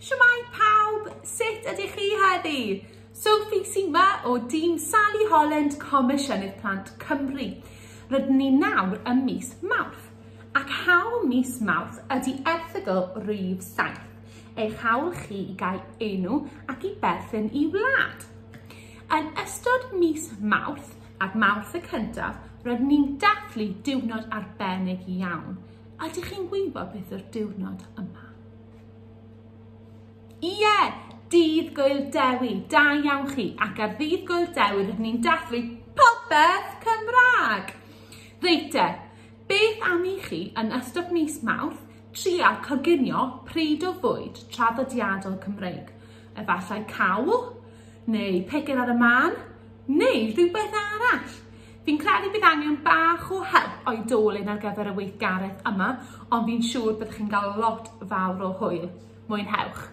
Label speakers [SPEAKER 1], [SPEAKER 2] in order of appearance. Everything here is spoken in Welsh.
[SPEAKER 1] Shwmai pawb, sut ydych chi heddi? Sophie sy'n yma o dîm Sally Holland Comisiynydd Plant Cymru. Rydyn ni nawr ym mis Mawrth. Ac hawl mis Mawrth ydy Erthygl rhif 7. Eich hawl chi i gael enw ac i berthyn i wlad. Yn ystod mis Mawrth ac Mawrth y cyntaf, rydyn ni'n dathlu diwrnod arbennig iawn. Ydych chi'n gwybod beth yw'r diwrnod yma? Ie, dydd Gŵyl Dewi, da iawn chi, ac ar ddydd Gŵyl Dewi rydyn ni'n dathlu popeth Cymraeg. Reite, beth am i chi yn ystod mis Mawrth trial coginio pryd o fwyd traddodiadol Cymreig? Efallai cawl, neu piced ar y man, neu rhywbeth arall. Fi'n credu bydd angen bach o help oedolyn ar gyfer y weithgaredd yma, ond fi'n siŵr byddwch chi'n cael lot fawr o hwyl. Mwynhewch!